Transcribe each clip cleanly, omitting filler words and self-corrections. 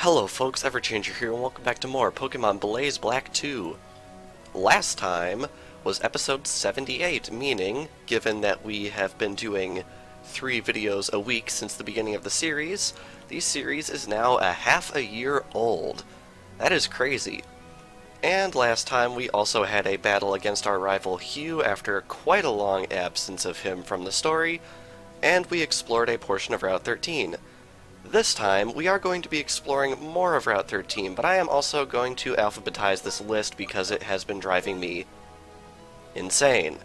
Hello folks, Everchanger here, and welcome back to more Pokemon Blaze Black 2. Last time was episode 78, meaning, given that we have been doing 3 videos a week since the beginning of the series, the series is now a half a year old. That is crazy. And last time we also had a battle against our rival Hugh after quite a long absence of him from the story, and we explored a portion of Route 13. This time, we are going to be exploring more of Route 13, but I am also going to alphabetize this list because it has been driving me insane.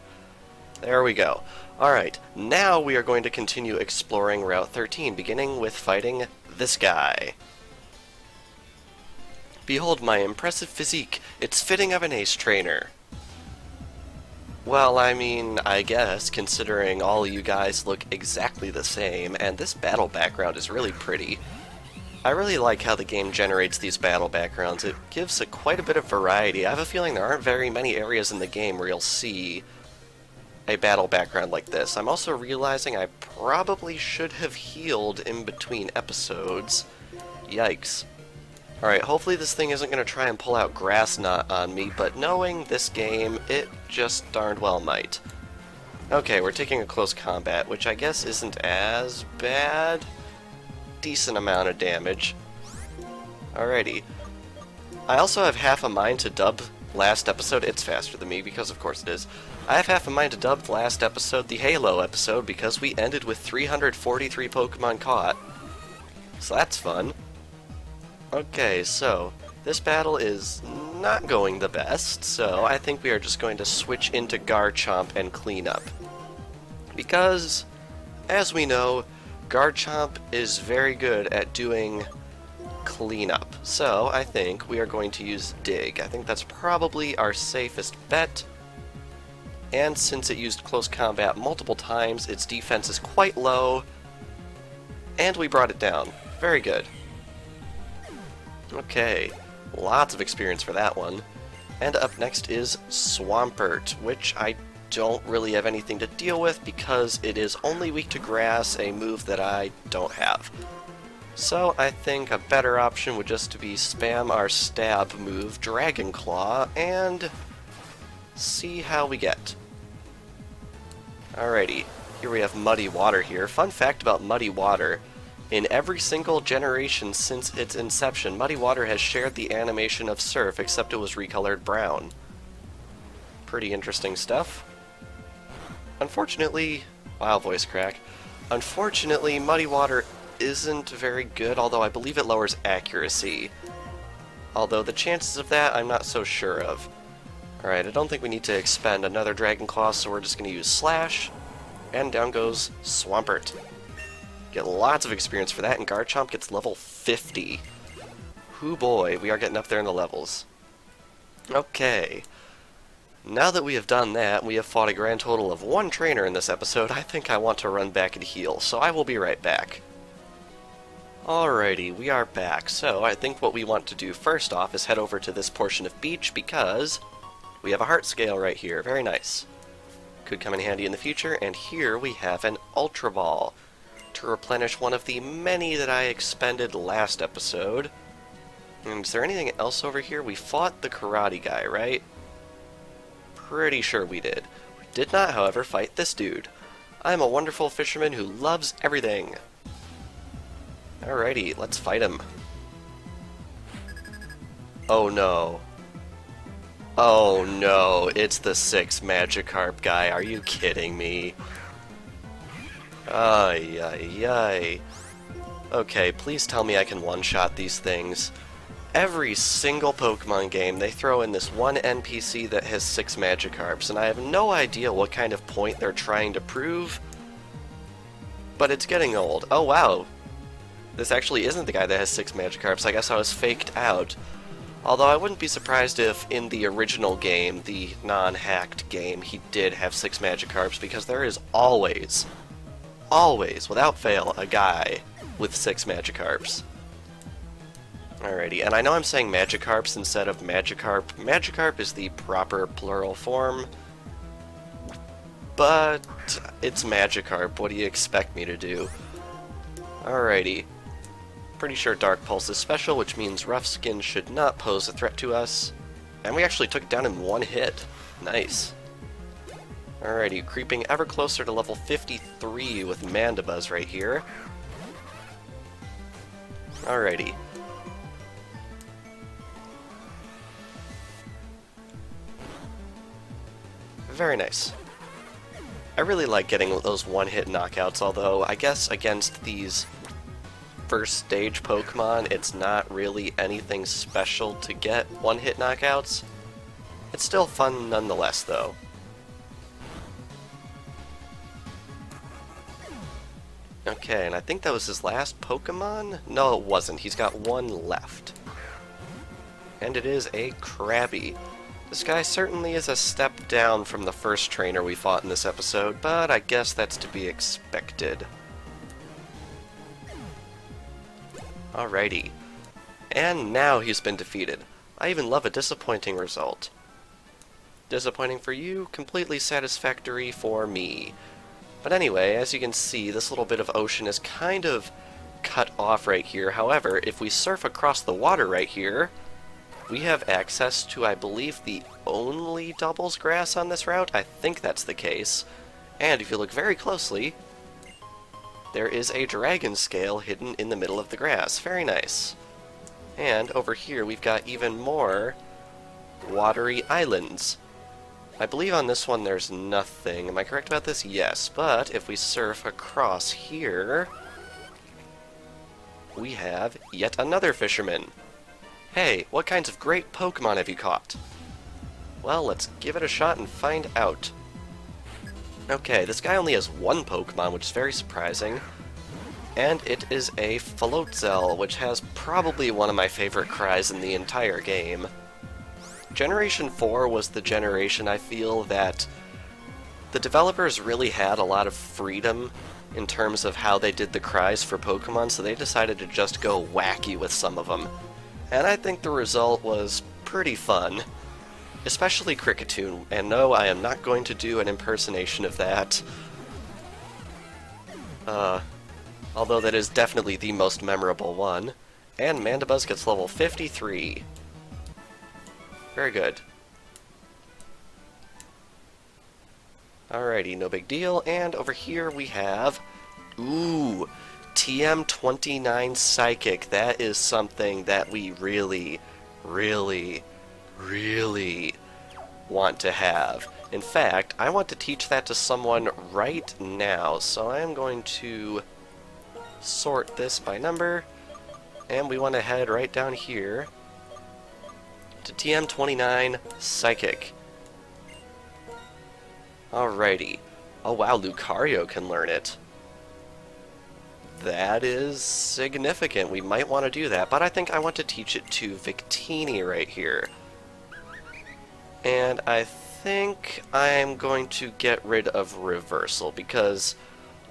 There we go. Alright, now we are going to continue exploring Route 13, beginning with fighting this guy. Behold my impressive physique. It's fitting of an ace trainer. Well, I mean, I guess, considering all you guys look exactly the same, and this battle background is really pretty. I really like how the game generates these battle backgrounds. It gives quite a bit of variety. I have a feeling there aren't very many areas in the game where you'll see a battle background like this. I'm also realizing I probably should have healed in between episodes. Yikes. Alright, hopefully this thing isn't going to try and pull out Grass Knot on me, but knowing this game, it just darned well might. Okay, we're taking a close combat, which I guess isn't as bad. Decent amount of damage. Alrighty. I also have half a mind to dub last episode. It's faster than me, because of course it is. I have half a mind to dub last episode the Halo episode, because we ended with 343 Pokemon caught. So that's fun. Okay, so this battle is not going the best, so I think we are just going to switch into Garchomp and clean up. Because, as we know, Garchomp is very good at doing cleanup. So I think we are going to use Dig. I think that's probably our safest bet. And since it used close combat multiple times, its defense is quite low. And we brought it down. Very good. Okay, lots of experience for that one. And up next is Swampert, which I don't really have anything to deal with because it is only weak to grass, a move that I don't have. So I think a better option would just to be spam our stab move, Dragon Claw, and see how we get. Alrighty, here we have Muddy Water here. Fun fact about Muddy Water. In every single generation since its inception, Muddy Water has shared the animation of Surf, except it was recolored brown. Pretty interesting stuff. Unfortunately, wow, voice crack. Unfortunately, Muddy Water isn't very good, although I believe it lowers accuracy. Although the chances of that, I'm not so sure of. Alright, I don't think we need to expend another Dragon Claw, so we're just going to use Slash, and down goes Swampert. Get lots of experience for that, and Garchomp gets level 50. Hoo boy, we are getting up there in the levels. Okay. Now that we have done that, we have fought a grand total of 1 trainer in this episode, I think I want to run back and heal, so I will be right back. Alrighty, we are back. So I think what we want to do first off is head over to this portion of beach because we have a heart scale right here. Very nice. Could come in handy in the future, and here we have an Ultra Ball to replenish one of the many that I expended last episode. And is there anything else over here? We fought the karate guy, right? Pretty sure we did. We did not, however, fight this dude. I am a wonderful fisherman who loves everything. Alrighty, let's fight him. Oh no. Oh no, it's the 6 Magikarp guy. Are you kidding me? Ay, ay, ay. Okay, please tell me I can one-shot these things. Every single Pokemon game, they throw in this one NPC that has 6 Magikarps, and I have no idea what kind of point they're trying to prove, but it's getting old. Oh wow, this actually isn't the guy that has 6 Magikarps. I guess I was faked out. Although I wouldn't be surprised if in the original game, the non-hacked game, he did have 6 Magikarps, because there is always, without fail, a guy with 6 Magikarps. Alrighty, and I know I'm saying Magikarps instead of Magikarp. Magikarp is the proper plural form, but it's Magikarp. What do you expect me to do? Alrighty. Pretty sure Dark Pulse is special, which means Rough Skin should not pose a threat to us. And we actually took it down in one hit. Nice. Alrighty, creeping ever closer to level 53 with Mandibuzz right here. Alrighty. Very nice. I really like getting those one-hit knockouts, although I guess against these first stage Pokemon, it's not really anything special to get one-hit knockouts. It's still fun nonetheless, though. Okay, and I think that was his last Pokemon? No, it wasn't. He's got one left. And it is a Krabby. This guy certainly is a step down from the first trainer we fought in this episode, but I guess that's to be expected. Alrighty. And now he's been defeated. I even love a disappointing result. Disappointing for you, completely satisfactory for me. But anyway, as you can see, this little bit of ocean is kind of cut off right here. However, if we surf across the water right here, we have access to, I believe, the only doubles grass on this route. I think that's the case. And if you look very closely, there is a dragon scale hidden in the middle of the grass. Very nice. And over here we've got even more watery islands. I believe on this one there's nothing. Am I correct about this? Yes. But if we surf across here, we have yet another fisherman. Hey, what kinds of great Pokemon have you caught? Well, let's give it a shot and find out. Okay, this guy only has one Pokemon, which is very surprising. And it is a Floatzel, which has probably one of my favorite cries in the entire game. Generation 4 was the generation I feel that the developers really had a lot of freedom in terms of how they did the cries for Pokemon, so they decided to just go wacky with some of them. And I think the result was pretty fun. Especially Kricketune, and no, I am not going to do an impersonation of that. Although that is definitely the most memorable one. And Mandibuzz gets level 53. Very good. Alrighty, no big deal. And over here we have... Ooh! TM29 Psychic. That is something that we really want to have. In fact, I want to teach that to someone right now, so I'm going to sort this by number, and we want to head right down here to TM29 Psychic. Alrighty. Oh wow, Lucario can learn it. That is significant. We might want to do that, but I think I want to teach it to Victini right here. And I think I'm going to get rid of Reversal because,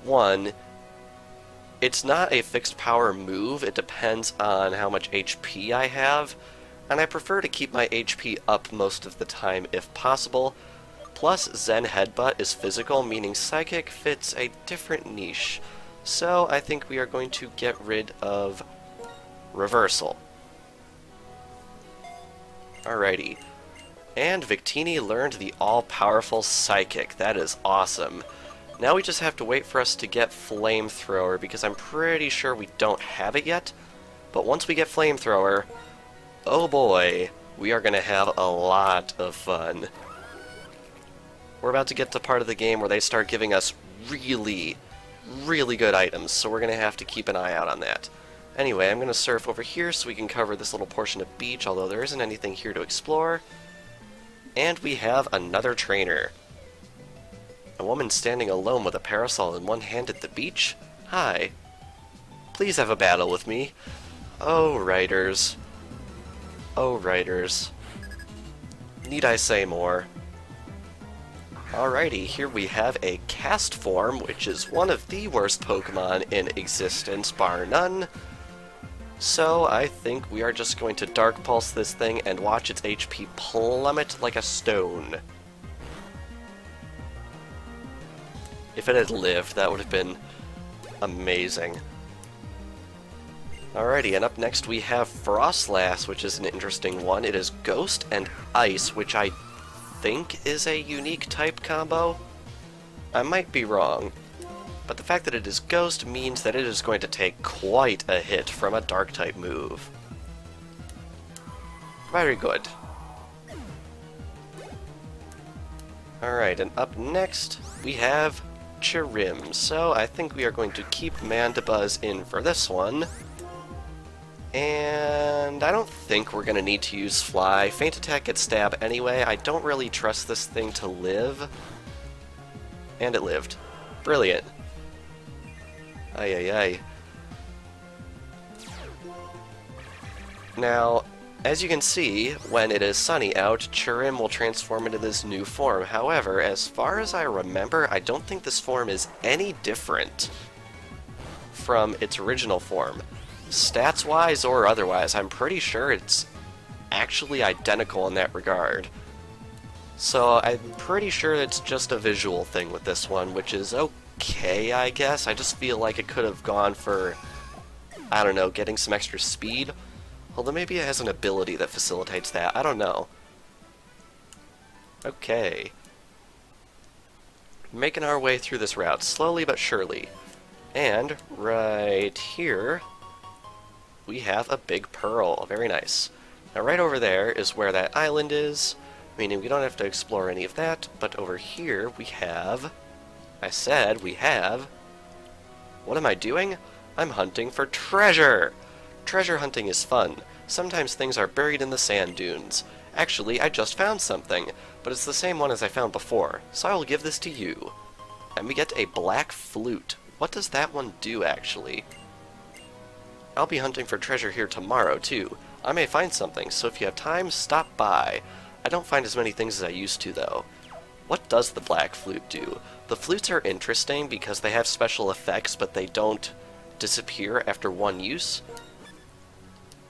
one, it's not a fixed power move. It depends on how much HP I have, and I prefer to keep my HP up most of the time if possible. Plus, Zen Headbutt is physical, meaning Psychic fits a different niche. So I think we are going to get rid of Reversal. Alrighty. And Victini learned the all-powerful Psychic. That is awesome. Now we just have to wait for us to get Flamethrower, because I'm pretty sure we don't have it yet. But once we get Flamethrower, oh boy, we are going to have a lot of fun. We're about to get to part of the game where they start giving us really good items, so we're going to have to keep an eye out on that. Anyway, I'm going to surf over here so we can cover this little portion of beach, although there isn't anything here to explore. And we have another trainer. A woman standing alone with a parasol in one hand at the beach? Hi. Please have a battle with me. Oh, writers. Oh, writers. Need I say more? Alrighty, here we have a Cast Form, which is one of the worst Pokemon in existence, bar none. So I think we are just going to Dark Pulse this thing and watch its HP plummet like a stone. If it had lived, that would have been amazing. Alrighty, and up next we have Frostlass, which is an interesting one. It is Ghost and Ice, which I think is a unique type combo. I might be wrong, but the fact that it is Ghost means that it is going to take quite a hit from a Dark type move. Very good. Alright, and up next we have Chirim. So I think we are going to keep Mandibuzz in for this one. And I don't think we're going to need to use Fly. Feint Attack gets Stab anyway. I don't really trust this thing to live. And it lived. Brilliant. Ay ay ay. Now, as you can see, when it is sunny out, Chirim will transform into this new form. However, as far as I remember, I don't think this form is any different from its original form. Stats-wise or otherwise, I'm pretty sure it's actually identical in that regard. So I'm pretty sure it's just a visual thing with this one, which is okay, I guess. I just feel like it could have gone for, I don't know, getting some extra speed. Although maybe it has an ability that facilitates that. I don't know. Okay. Making our way through this route, slowly but surely. And right here, we have a big pearl. Very nice. Now right over there is where that island is, meaning we don't have to explore any of that, but over here we have... I said we have... What am I doing? I'm hunting for treasure! Treasure hunting is fun. Sometimes things are buried in the sand dunes. Actually, I just found something, but it's the same one as I found before, so I will give this to you. And we get a black flute. What does that one do, actually? I'll be hunting for treasure here tomorrow, too. I may find something, so if you have time, stop by. I don't find as many things as I used to, though. What does the black flute do? The flutes are interesting because they have special effects, but they don't disappear after one use.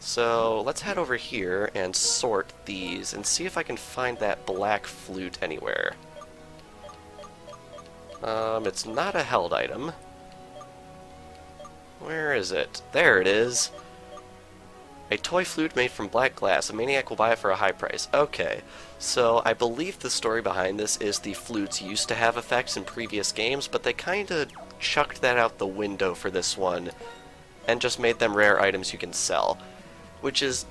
So let's head over here and sort these and see if I can find that black flute anywhere. It's not a held item. Where is it? There it is! A toy flute made from black glass. A maniac will buy it for a high price. Okay, so I believe the story behind this is the flutes used to have effects in previous games, but they kinda chucked that out the window for this one and just made them rare items you can sell. Which is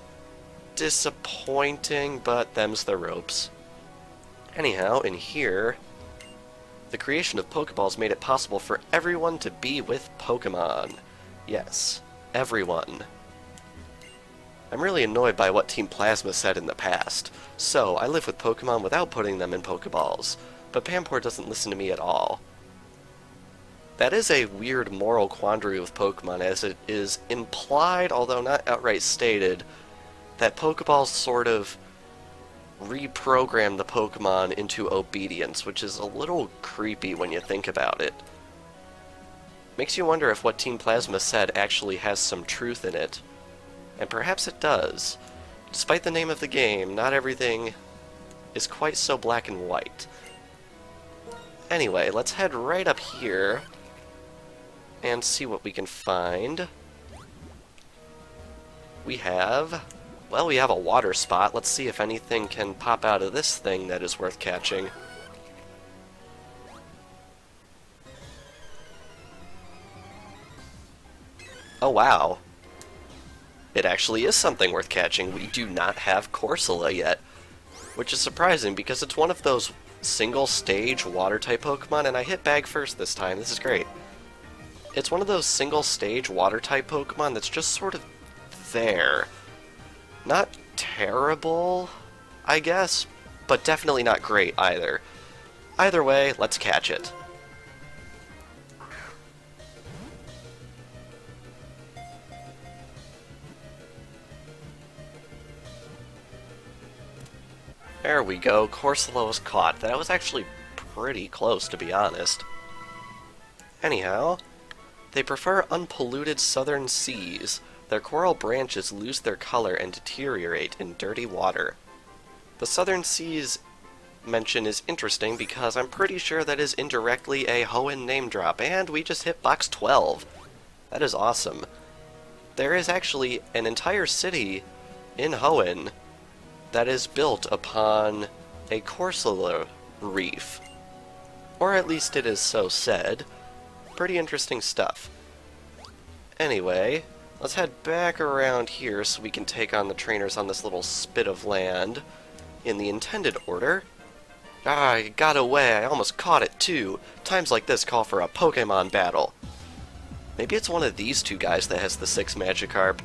disappointing, but them's the ropes. Anyhow, in here, the creation of Pokeballs made it possible for everyone to be with Pokemon. Yes, everyone. I'm really annoyed by what Team Plasma said in the past. So, I live with Pokemon without putting them in Pokeballs, but Pampor doesn't listen to me at all. That is a weird moral quandary with Pokemon, as it is implied, although not outright stated, that Pokeballs sort of reprogram the Pokemon into obedience, which is a little creepy when you think about it. Makes you wonder if what Team Plasma said actually has some truth in it. And perhaps it does. Despite the name of the game, not everything is quite so black and white. Anyway, let's head right up here and see what we can find. We have a water spot. Let's see if anything can pop out of this thing that is worth catching. Oh wow. It actually is something worth catching. We do not have Corsola yet, which is surprising because it's one of those single-stage water-type Pokemon, and I hit bag first this time. This is great. It's one of those single-stage water-type Pokemon that's just sort of there. Not terrible, I guess, but definitely not great either. Either way, let's catch it. There we go, Corsola was caught. That was actually pretty close, to be honest. Anyhow, they prefer unpolluted southern seas. Their coral branches lose their color and deteriorate in dirty water. The southern seas mention is interesting because I'm pretty sure that is indirectly a Hoenn name drop, and we just hit box 12. That is awesome. there is actually an entire city in Hoenn that is built upon a Corsola reef. Or at least it is so said. Pretty interesting stuff. Anyway, let's head back around here so we can take on the trainers on this little spit of land in the intended order. Ah, it got away. I almost caught it too. Times like this call for a Pokemon battle. Maybe it's one of these two guys that has the 6 Magikarp.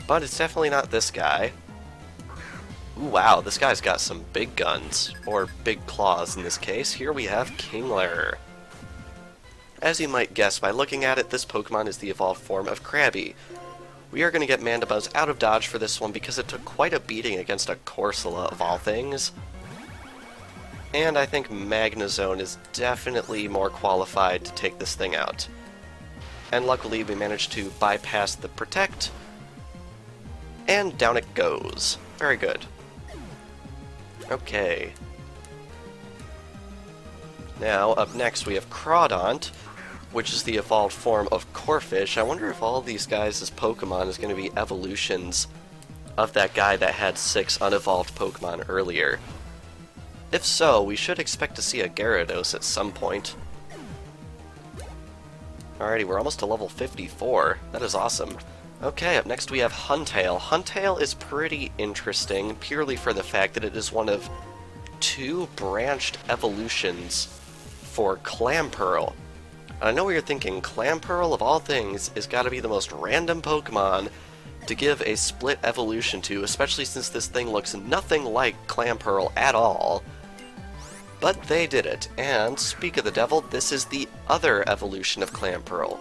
But it's definitely not this guy. Ooh, wow, this guy's got some big guns. Or big claws in this case. Here we have Kingler. As you might guess by looking at it, this Pokemon is the evolved form of Krabby. We are going to get Mandibuzz out of dodge for this one because it took quite a beating against a Corsola of all things. And I think Magnezone is definitely more qualified to take this thing out. And luckily we managed to bypass the Protect, and down it goes. Very good. Okay. Now, up next we have Crawdaunt, which is the evolved form of Corphish. I wonder if all these guys' Pokemon is going to be evolutions of that guy that had 6 unevolved Pokemon earlier. If so, we should expect to see a Gyarados at some point. Alrighty, we're almost to level 54. That is awesome. Okay, up next we have Huntail. Huntail is pretty interesting, purely for the fact that it is one of 2 branched evolutions for Clamperl. I know what you're thinking, Clamperl of all things has got to be the most random Pokemon to give a split evolution to, especially since this thing looks nothing like Clamperl at all. But they did it, and speak of the devil, this is the other evolution of Clamperl,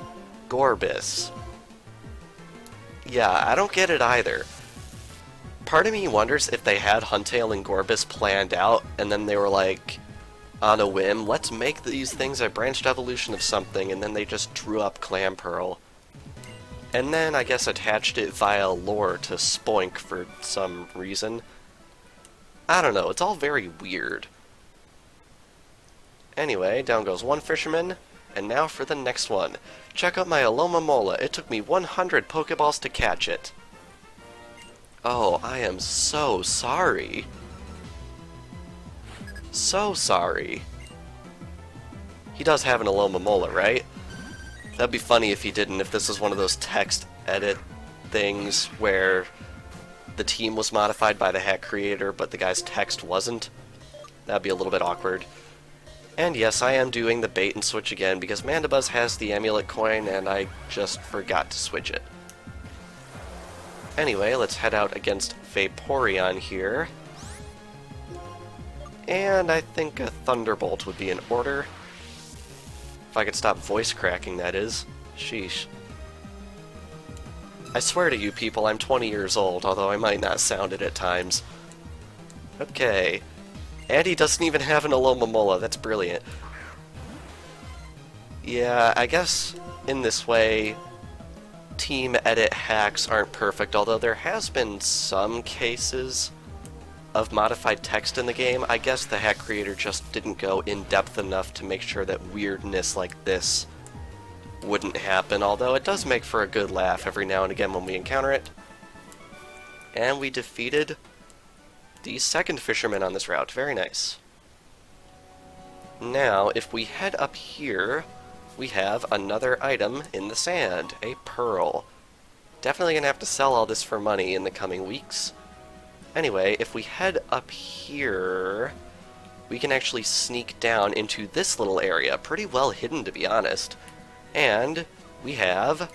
Gorbis. Yeah, I don't get it either. Part of me wonders if they had Huntail and Gorbis planned out, and then they were like, on a whim, let's make these things a branched evolution of something, and then they just drew up Clamperl. And then, I guess, attached it via lore to Spoink for some reason. I don't know, it's all very weird. Anyway, down goes one fisherman, and now for the next one. Check out my Alomomola, it took me 100 Pokeballs to catch it. Oh, I am so sorry. So sorry. He does have an Alomomola, right? That'd be funny if he didn't, if this was one of those text edit things where the team was modified by the hack creator, but the guy's text wasn't. That'd be a little bit awkward. And yes, I am doing the bait and switch again, because Mandibuzz has the amulet coin, and I just forgot to switch it. Anyway, let's head out against Vaporeon here. And I think a Thunderbolt would be in order. If I could stop voice cracking, that is. Sheesh. I swear to you people, I'm 20 years old, although I might not sound it at times. Okay. And he doesn't even have an Alomomola, that's brilliant. Yeah, I guess in this way, team edit hacks aren't perfect, although there has been some cases of modified text in the game. I guess the hack creator just didn't go in depth enough to make sure that weirdness like this wouldn't happen, although it does make for a good laugh every now and again when we encounter it. And we defeated the second fisherman on this route. Very nice. Now, if we head up here, we have another item in the sand, a pearl. Definitely gonna have to sell all this for money in the coming weeks. Anyway, if we head up here, we can actually sneak down into this little area, pretty well hidden to be honest. And we have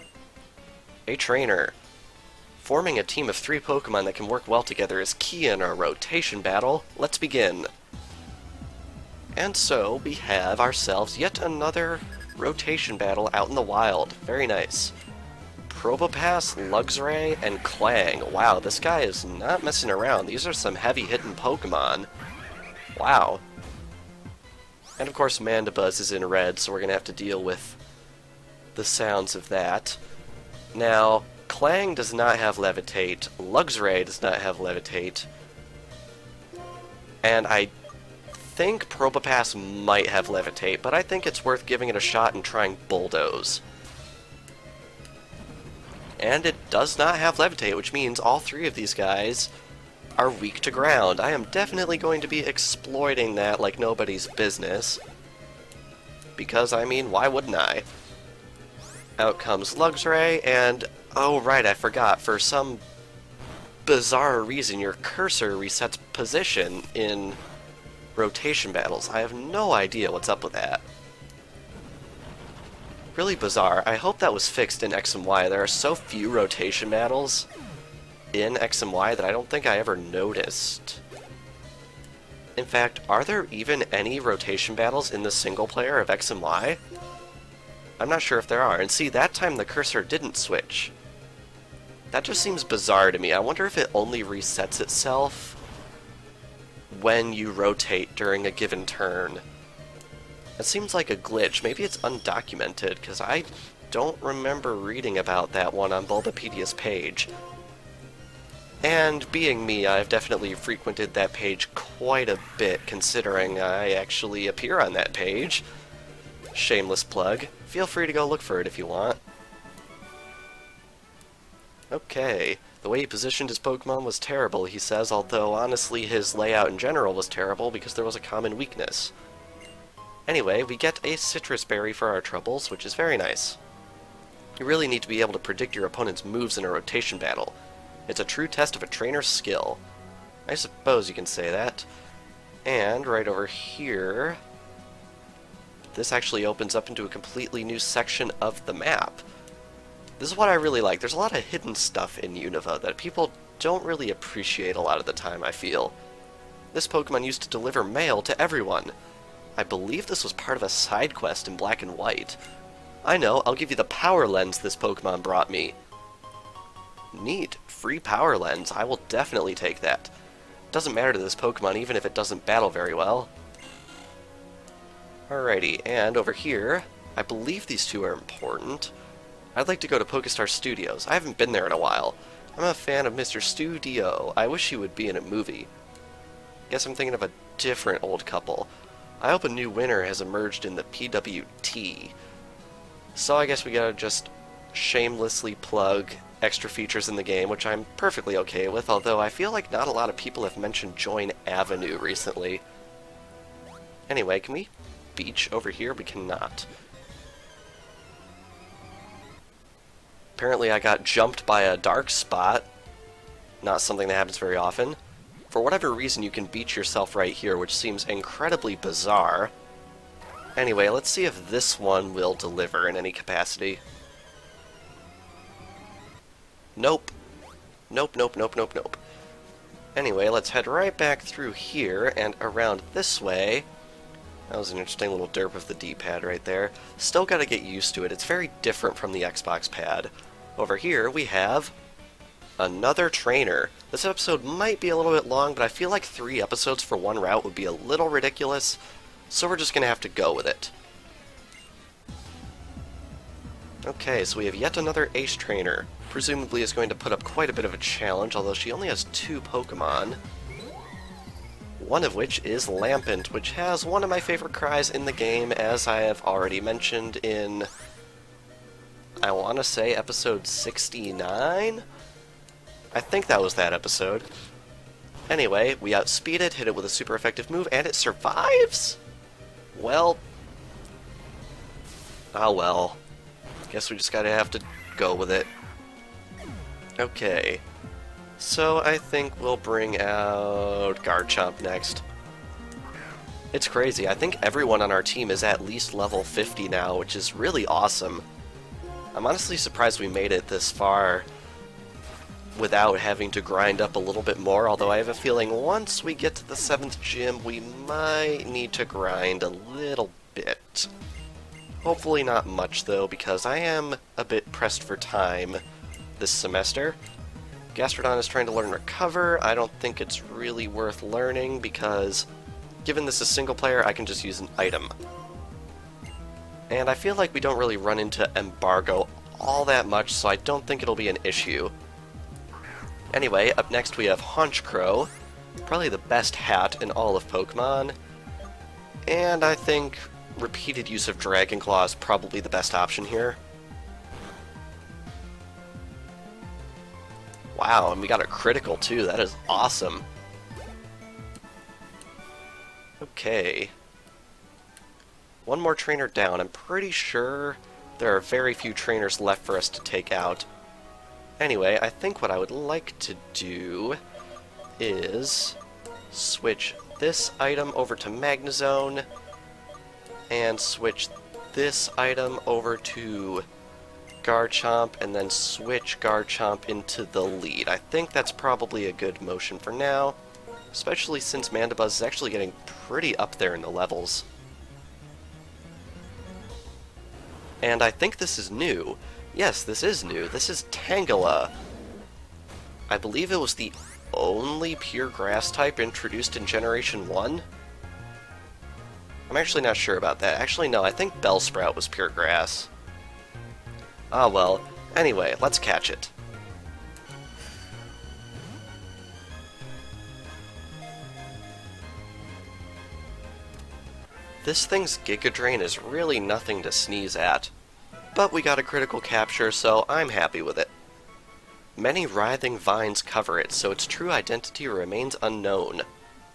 a trainer. Forming a team of 3 Pokemon that can work well together is key in our rotation battle. Let's begin. And so, we have ourselves yet another rotation battle out in the wild. Very nice. Probopass, Luxray, and Clang. Wow, this guy is not messing around. These are some heavy-hitting Pokemon. Wow. And of course Mandibuzz is in red, so we're going to have to deal with the sounds of that. Now, Clang does not have Levitate, Luxray does not have Levitate, and I think Probopass might have Levitate, but I think it's worth giving it a shot and trying Bulldoze. And it does not have Levitate, which means all three of these guys are weak to ground. I am definitely going to be exploiting that like nobody's business. Because, I mean, why wouldn't I? Out comes Luxray, and... oh, right, I forgot. For some bizarre reason, your cursor resets position in rotation battles. I have no idea what's up with that. Really bizarre. I hope that was fixed in X and Y. There are so few rotation battles in X and Y that I don't think I ever noticed. In fact, are there even any rotation battles in the single player of X and Y? I'm not sure if there are. And see, that time the cursor didn't switch. That just seems bizarre to me. I wonder if it only resets itself when you rotate during a given turn. It seems like a glitch. Maybe it's undocumented, because I don't remember reading about that one on Bulbapedia's page. And being me, I've definitely frequented that page quite a bit, considering I actually appear on that page. Shameless plug. Feel free to go look for it if you want. Okay, the way he positioned his Pokemon was terrible, he says, although honestly his layout in general was terrible because there was a common weakness. Anyway, we get a Citrus Berry for our troubles, which is very nice. You really need to be able to predict your opponent's moves in a rotation battle. It's a true test of a trainer's skill. I suppose you can say that. And right over here, this actually opens up into a completely new section of the map. This is what I really like. There's a lot of hidden stuff in Unova that people don't really appreciate a lot of the time, I feel. This Pokemon used to deliver mail to everyone. I believe this was part of a side quest in Black and White. I know, I'll give you the Power Lens this Pokemon brought me. Neat. Free Power Lens. I will definitely take that. Doesn't matter to this Pokemon even if it doesn't battle very well. Alrighty, and over here, I believe these two are important. I'd like to go to Pokestar Studios. I haven't been there in a while. I'm a fan of Mr. Studio. I wish he would be in a movie. Guess I'm thinking of a different old couple. I hope a new winner has emerged in the PWT. So I guess we gotta just shamelessly plug extra features in the game, which I'm perfectly okay with, although I feel like not a lot of people have mentioned Join Avenue recently. Anyway, can we beach over here? We cannot. Apparently I got jumped by a dark spot. Not something that happens very often. For whatever reason, you can beach yourself right here, which seems incredibly bizarre. Anyway, let's see if this one will deliver in any capacity. Nope. Nope, nope, nope, nope, nope. Anyway, let's head right back through here and around this way. That was an interesting little derp of the D-pad right there. Still gotta get used to it. It's very different from the Xbox pad. Over here, we have another trainer. This episode might be a little bit long, but I feel like 3 episodes for one route would be a little ridiculous, so we're just gonna have to go with it. Okay, so we have yet another Ace trainer. Presumably is going to put up quite a bit of a challenge, although she only has 2 Pokemon. One of which is Lampent, which has one of my favorite cries in the game, as I have already mentioned in, I want to say, episode 69? I think that was that episode. Anyway, we outspeed it, hit it with a super effective move, and it survives? Well... oh well. Guess we just gotta have to go with it. Okay. So I think we'll bring out Garchomp next. It's crazy. I think everyone on our team is at least level 50 now, which is really awesome. I'm honestly surprised we made it this far without having to grind up a little bit more, although I have a feeling once we get to the 7th gym, we might need to grind a little bit. Hopefully not much, though, because I am a bit pressed for time this semester. Gastrodon is trying to learn Recover. I don't think it's really worth learning because, given this is single player, I can just use an item. And I feel like we don't really run into Embargo all that much, so I don't think it'll be an issue. Anyway, up next we have Honchkrow, probably the best hat in all of Pokemon. And I think repeated use of Dragon Claw is probably the best option here. Wow, and we got a critical too. That is awesome. Okay. One more trainer down. I'm pretty sure there are very few trainers left for us to take out. Anyway, I think what I would like to do is switch this item over to Magnezone and switch this item over to Garchomp and then switch Garchomp into the lead. I think that's probably a good motion for now, especially since Mandibuzz is actually getting pretty up there in the levels. And I think this is new. Yes, this is new. This is Tangela. I believe it was the only pure grass type introduced in Generation 1? I'm actually not sure about that. Actually, no, I think Bellsprout was pure grass. Ah, well. Anyway, let's catch it. This thing's Giga Drain is really nothing to sneeze at. But we got a critical capture, so I'm happy with it. Many writhing vines cover it, so its true identity remains unknown.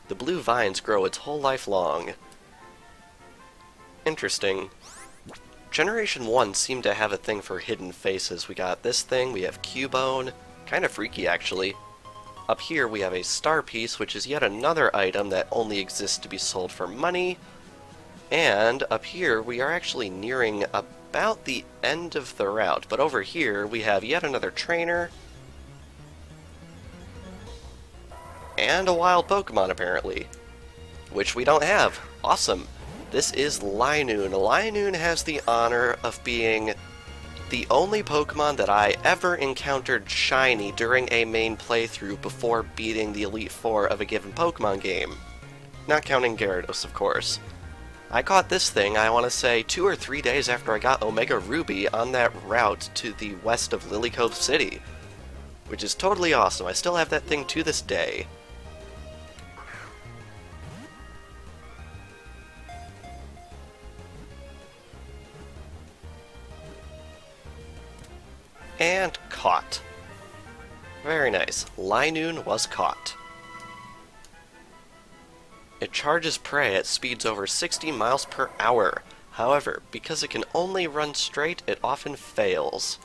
The blue vines grow its whole life long. Interesting. Generation 1 seemed to have a thing for hidden faces. We got this thing, we have Cubone, kind of freaky actually. Up here we have a star piece, which is yet another item that only exists to be sold for money. And up here we are actually nearing about the end of the route, but over here we have yet another trainer. And a wild Pokemon apparently, which we don't have. Awesome. This is Linoone. Linoone has the honor of being the only Pokemon that I ever encountered shiny during a main playthrough before beating the Elite Four of a given Pokemon game. Not counting Gyarados, of course. I caught this thing, I want to say, 2 or 3 days after I got Omega Ruby on that route to the west of Lily Cove City, which is totally awesome. I still have that thing to this day. And caught. Very nice. Linoone was caught. It charges prey at speeds over 60 miles per hour. However, because it can only run straight, it often fails.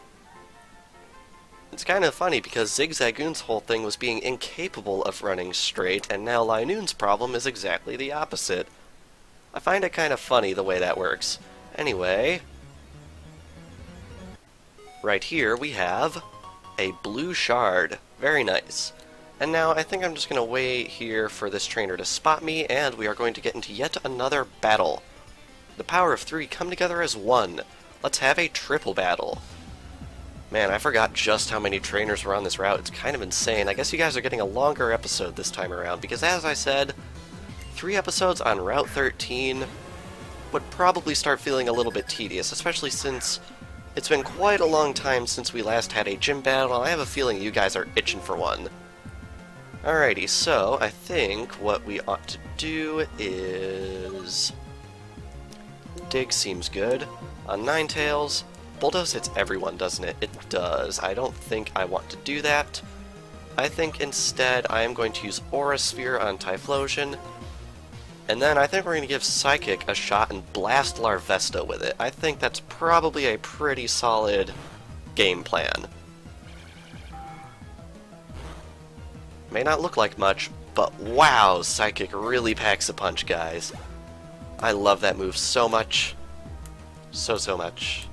It's kind of funny because Zigzagoon's whole thing was being incapable of running straight, and now Linoone's problem is exactly the opposite. I find it kind of funny the way that works. Anyway, right here we have a blue shard. Very nice. And now I think I'm just going to wait here for this trainer to spot me, and we are going to get into yet another battle. The power of 3 come together as one. Let's have a triple battle. Man, I forgot just how many trainers were on this route. It's kind of insane. I guess you guys are getting a longer episode this time around, because as I said, 3 episodes on Route 13 would probably start feeling a little bit tedious, especially since it's been quite a long time since we last had a gym battle. I have a feeling you guys are itching for one. Alrighty, so I think what we ought to do is... Dig seems good. On Ninetales, Bulldoze hits everyone, doesn't it? It does. I don't think I want to do that. I think instead I am going to use Aura Sphere on Typhlosion, and then I think we're going to give Psychic a shot and blast Larvesta with it. I think that's probably a pretty solid game plan. May not look like much, but wow, Psychic really packs a punch, guys. I love that move so much. So much.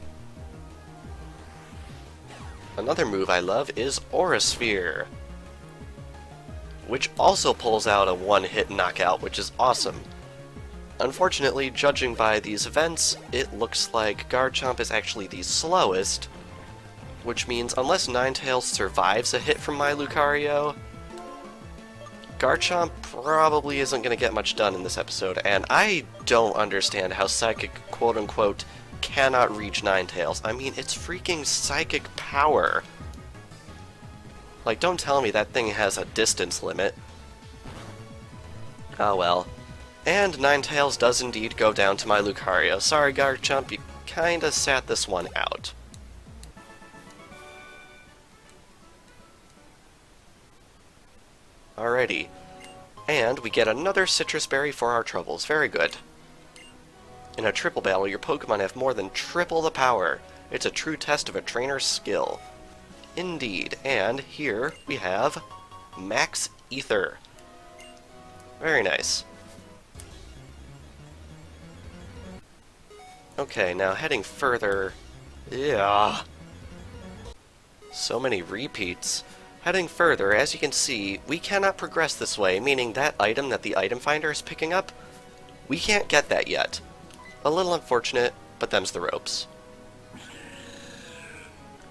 Another move I love is Aura Sphere, which also pulls out a one-hit knockout, which is awesome. Unfortunately, judging by these events, it looks like Garchomp is actually the slowest, which means unless Ninetales survives a hit from my Lucario, Garchomp probably isn't going to get much done in this episode, and I don't understand how Psychic, quote-unquote, cannot reach Ninetales. I mean, it's freaking Psychic power. Like, don't tell me that thing has a distance limit. Oh well. And Ninetales does indeed go down to my Lucario. Sorry, Garchomp, you kinda sat this one out. Alrighty. And we get another citrus berry for our troubles. Very good. In a triple battle, your Pokemon have more than triple the power. It's a true test of a trainer's skill. Indeed. And here we have Max Ether. Very nice. Okay, now heading further... Yeah. So many repeats. Heading further, as you can see, we cannot progress this way, meaning that item that the item finder is picking up, we can't get that yet. A little unfortunate, but them's the ropes.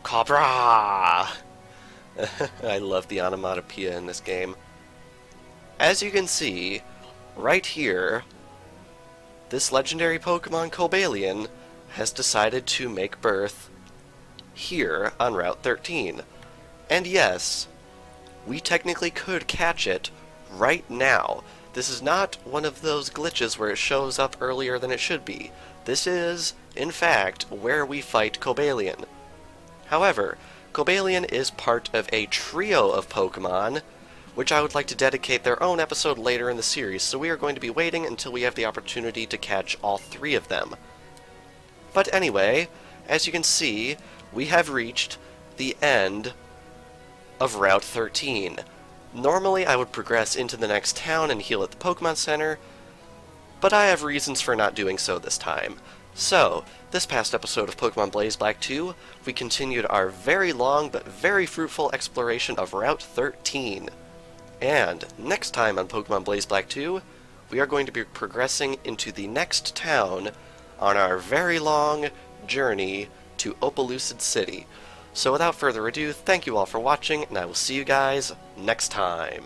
Cobra! I love the onomatopoeia in this game. As you can see, right here, this legendary Pokemon Cobalion has decided to make birth here on Route 13. And yes, we technically could catch it right now. This is not one of those glitches where it shows up earlier than it should be. This is, in fact, where we fight Cobalion. However, Cobalion is part of a trio of Pokemon, which I would like to dedicate their own episode later in the series, so we are going to be waiting until we have the opportunity to catch all three of them. But anyway, as you can see, we have reached the end of Route 13. Normally I would progress into the next town and heal at the Pokemon Center, but I have reasons for not doing so this time. So, this past episode of Pokemon Blaze Black 2, we continued our very long but very fruitful exploration of Route 13. And next time on Pokemon Blaze Black 2, we are going to be progressing into the next town on our very long journey to Opelucid City. So without further ado, thank you all for watching, and I will see you guys next time.